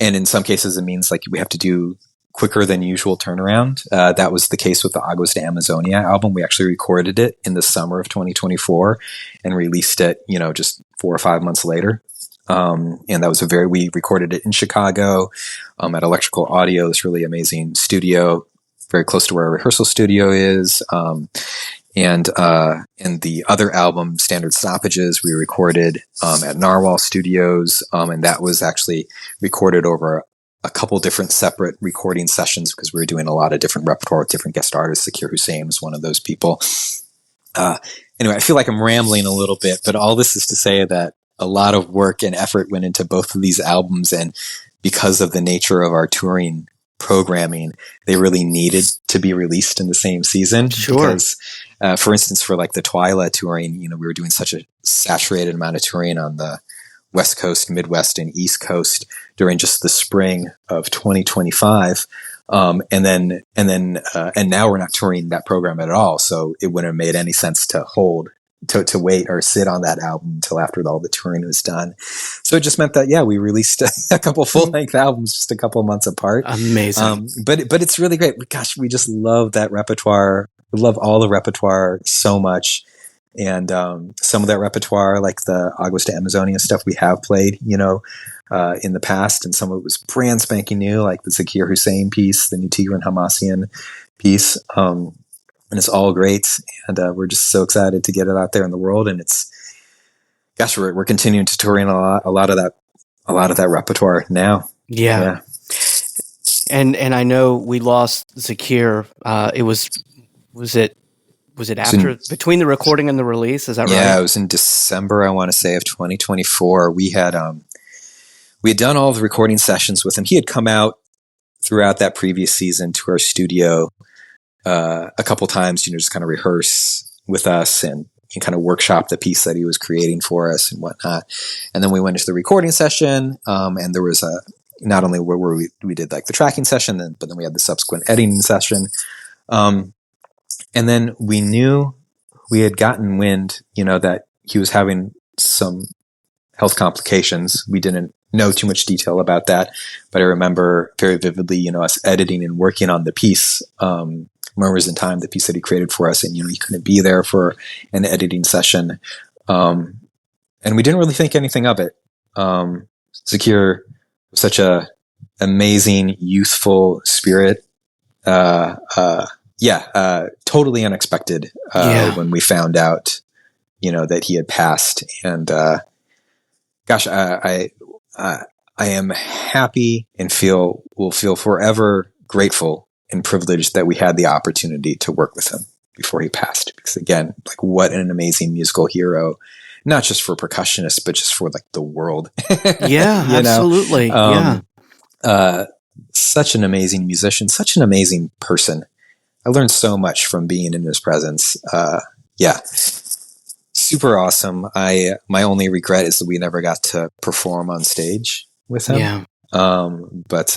and in some cases it means like we have to do quicker than usual turnaround. That was the case with the Aguas de Amazonia album. We actually recorded it in the summer of 2024 and released it, just 4 or 5 months later. And that was we recorded it in Chicago, at Electrical Audio, this really amazing studio, very close to where our rehearsal studio is. And the other album, Standard Stoppages, we recorded at Narwhal Studios, and that was actually recorded over a couple different separate recording sessions because we were doing a lot of different repertoire with different guest artists. Zakir Hussain was one of those people. Anyway, I feel like I'm rambling a little bit, but all this is to say that a lot of work and effort went into both of these albums, and because of the nature of our touring programming, they really needed to be released in the same season. Sure. Because, for instance, for like the Twyla touring, we were doing such a saturated amount of touring on the West Coast, Midwest, and East Coast during just the spring of 2025. And now we're not touring that program at all. So it wouldn't have made any sense to wait or sit on that album until after all the touring was done. So it just meant that, we released a couple full-length albums just a couple months apart. Amazing. But it's really great. Gosh, we just love that repertoire. We love all the repertoire so much. And some of that repertoire, like the Aguas de Amazonia stuff we have played, in the past, and some of it was brand spanking new, like the Zakir Hussain piece, the new Tigran Hamasyan piece. And it's all great. And we're just so excited to get it out there in the world. And we're continuing to tour in a lot of that repertoire now. Yeah. And I know we lost Zakir. Was it after, between the recording and the release? Is that right? Yeah, it was in December, I want to say, of 2024. We had done all the recording sessions with him. He had come out throughout that previous season to our studio a couple times, just kind of rehearse with us and kind of workshop the piece that he was creating for us and whatnot. And then we went into the recording session, and there was not only where we did like the tracking session, but then we had the subsequent editing session. And then we knew we had gotten wind, that he was having some health complications. We didn't know too much detail about that, but I remember very vividly, us editing and working on the piece, Murmurs in Time, the piece that he created for us. And, he couldn't be there for an editing session. And we didn't really think anything of it. Zakir was such a amazing, youthful spirit. Totally unexpected when we found out, that he had passed. And gosh, I am happy and will feel forever grateful and privileged that we had the opportunity to work with him before he passed. Because again, like, what an amazing musical hero, not just for percussionists, but just for like the world. Yeah, absolutely. Such an amazing musician, such an amazing person. I learned so much from being in his presence. Super awesome. My only regret is that we never got to perform on stage with him. Yeah. But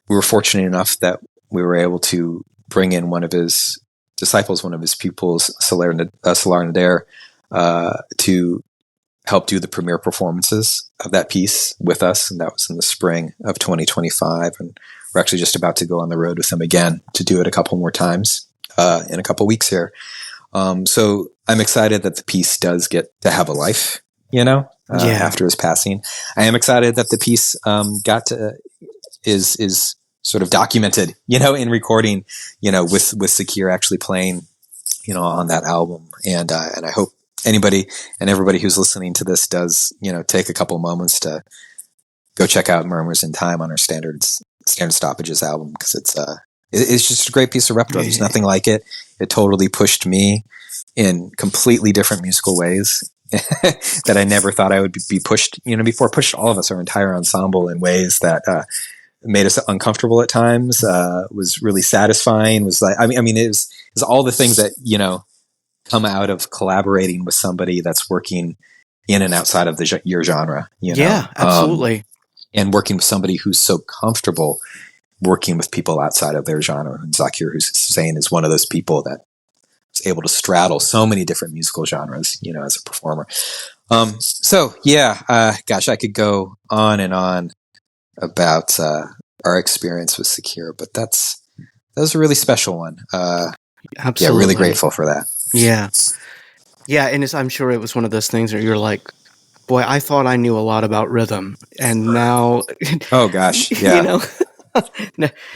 we were fortunate enough that we were able to bring in one of his disciples, one of his pupils, Solar Nader, to help do the premiere performances of that piece with us. And that was in the spring of 2025. And we're actually just about to go on the road with him again to do it a couple more times in a couple weeks here. So I'm excited that the piece does get to have a life, after his passing. I am excited that the piece is sort of documented, in recording, with Sakir actually playing, on that album. And I hope anybody and everybody who's listening to this does, take a couple moments to go check out Murmurs in Time on our Standard Stoppages album, because it's just a great piece of repertoire. There's nothing like it. It totally pushed me in completely different musical ways that I never thought I would be pushed, before. Pushed all of us, our entire ensemble, in ways that made us uncomfortable at times, was really satisfying, was like, it was all the things that, come out of collaborating with somebody that's working in and outside of your genre, Yeah, absolutely. And working with somebody who's so comfortable working with people outside of their genre. And Zakir Hussain is one of those people that was able to straddle so many different musical genres, as a performer. Gosh, I could go on and on about our experience with Sakir, but that was a really special one. Absolutely. Yeah, really grateful for that. Yeah. Yeah, and I'm sure it was one of those things where you're like, boy, I thought I knew a lot about rhythm, and now... Oh, gosh, yeah.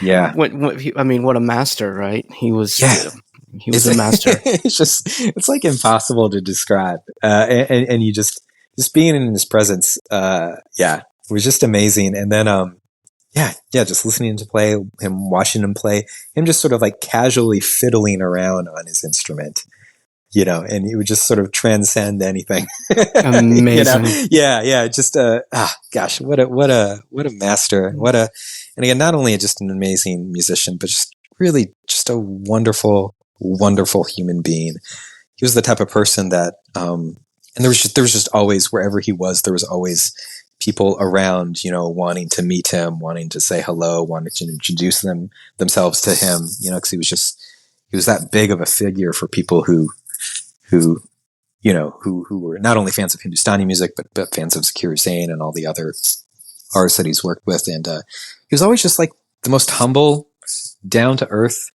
Yeah. What a master, right? He was a master. It's like impossible to describe. And you just being in his presence, it was just amazing. And then, just listening to play, him watching him play, him just sort of like casually fiddling around on his instrument, and he would just sort of transcend anything. Amazing. Just gosh, what a master. And again, not only just an amazing musician, but just really just a wonderful, wonderful human being. He was the type of person that, and there was just always, wherever he was, there was always people around, wanting to meet him, wanting to say hello, wanting to introduce themselves to him, because he was that big of a figure for people who were not only fans of Hindustani music, but fans of Zakir Hussain and all the other artists that he's worked with. And he was always just like the most humble, down to earth,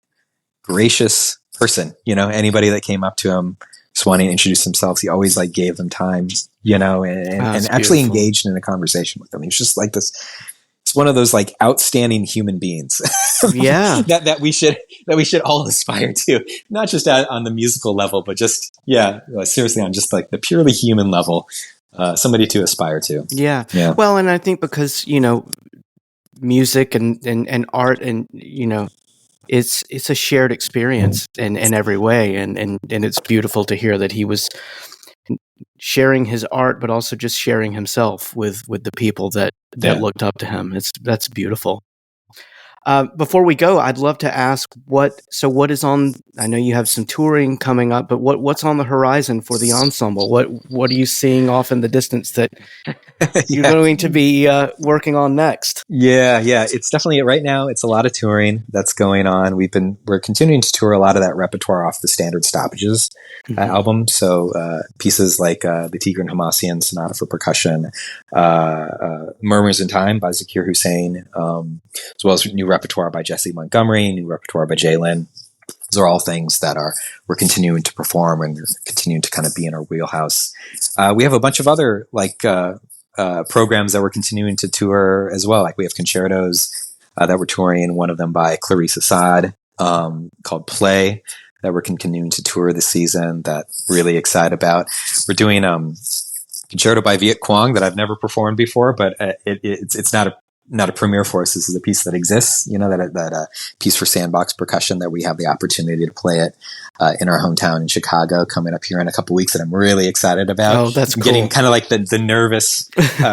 gracious person. Anybody that came up to him just wanting to introduce themselves, he always like gave them time, and actually engaged in a conversation with them. He was just like this. It's one of those like outstanding human beings. Yeah. that we should all aspire to, not just on the musical level, but just, seriously, on just like the purely human level, somebody to aspire to. Yeah. Well, and I think because, music and art and, it's a shared experience in every way. And it's beautiful to hear that he was sharing his art, but also just sharing himself with the people that looked up to him. That's beautiful. Before we go, I'd love to ask what is on, I know you have some touring coming up, but what's on the horizon for the ensemble? What are you seeing off in the distance that you're going to be working on next? Yeah. It's definitely, right now, it's a lot of touring that's going on. We're continuing to tour a lot of that repertoire off the Standard Stoppages album. So pieces like the Tigran Hamasyan Sonata for Percussion, Murmurs in Time by Zakir Hussain, as well as new repertoire by Jesse Montgomery, new repertoire by Jalen. Those are all things that we're continuing to perform and continuing to kind of be in our wheelhouse. We have a bunch of other programs that we're continuing to tour as well. Like we have concertos that we're touring, one of them by Clarice Assad, called Play, that we're continuing to tour this season, that really excited about. We're doing concerto by Viet Quang that I've never performed before, but it's not not a premiere for us. This is a piece that exists, that piece for Sandbox Percussion that we have the opportunity to play it in our hometown in Chicago coming up here in a couple weeks that I'm really excited about. Oh, that's cool. Getting kind of like the nervous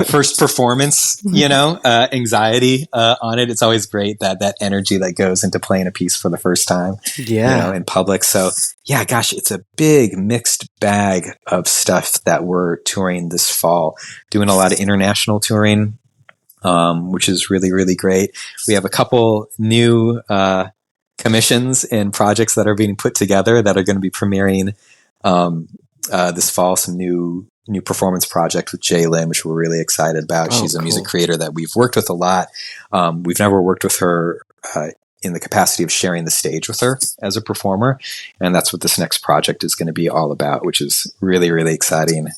first performance, anxiety on it. It's always great that energy that goes into playing a piece for the first time, in public. So yeah, gosh, it's a big mixed bag of stuff that we're touring this fall, doing a lot of international touring, which is really, really great. We have a couple new commissions and projects that are being put together that are going to be premiering this fall. Some new performance project with Jay Lynn, which we're really excited about. She's a music creator that we've worked with a lot. We've never worked with her in the capacity of sharing the stage with her as a performer, and that's what this next project is going to be all about, which is really, really exciting.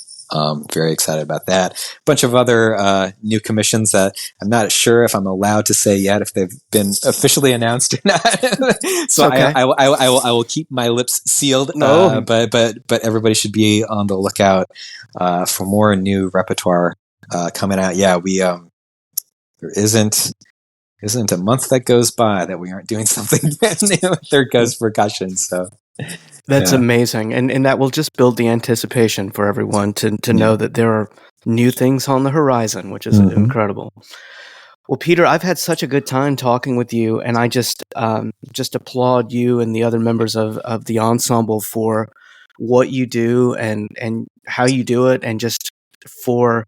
Very excited about that. A bunch of other new commissions that I'm not sure if I'm allowed to say yet if they've been officially announced or not. So okay. I will keep my lips sealed. But everybody should be on the lookout for more new repertoire coming out. Yeah, we there isn't a month that goes by that we aren't doing something new with Third Coast Percussion. So. That's amazing. And that will just build the anticipation for everyone to know that there are new things on the horizon, which is incredible. Well, Peter, I've had such a good time talking with you, and I just applaud you and the other members of the ensemble for what you do and how you do it, and just for,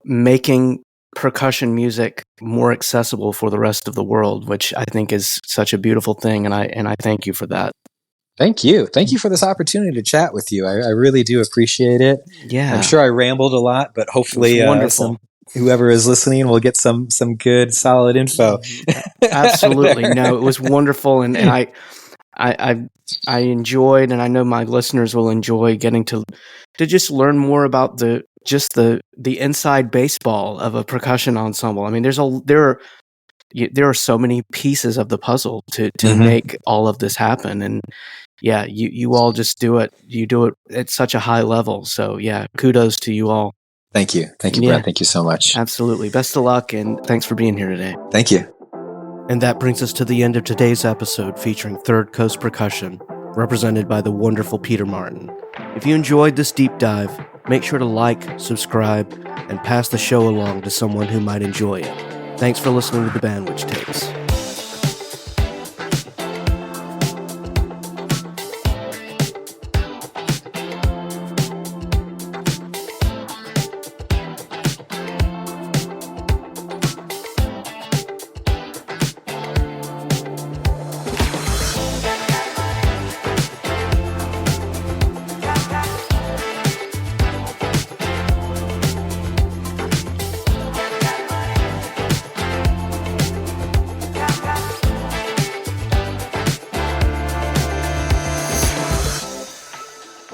making percussion music more accessible for the rest of the world, which I think is such a beautiful thing, and I thank you for that. Thank you for this opportunity to chat with you. I really do appreciate it. Yeah, I'm sure I rambled a lot, but hopefully whoever is listening will get some good solid info. Absolutely. No, it was wonderful, and I enjoyed, and I know my listeners will enjoy getting to just learn more about the inside baseball of a percussion ensemble. I mean, there are so many pieces of the puzzle to make all of this happen, and yeah, you all just do it. You do it at such a high level. So yeah, kudos to you all. Thank you, Brett. Thank you so much. Absolutely. Best of luck, and thanks for being here today. Thank you. And that brings us to the end of today's episode featuring Third Coast Percussion, represented by the wonderful Peter Martin. If you enjoyed this deep dive, make sure to like, subscribe, and pass the show along to someone who might enjoy it. Thanks for listening to the Bandwidth Tapes.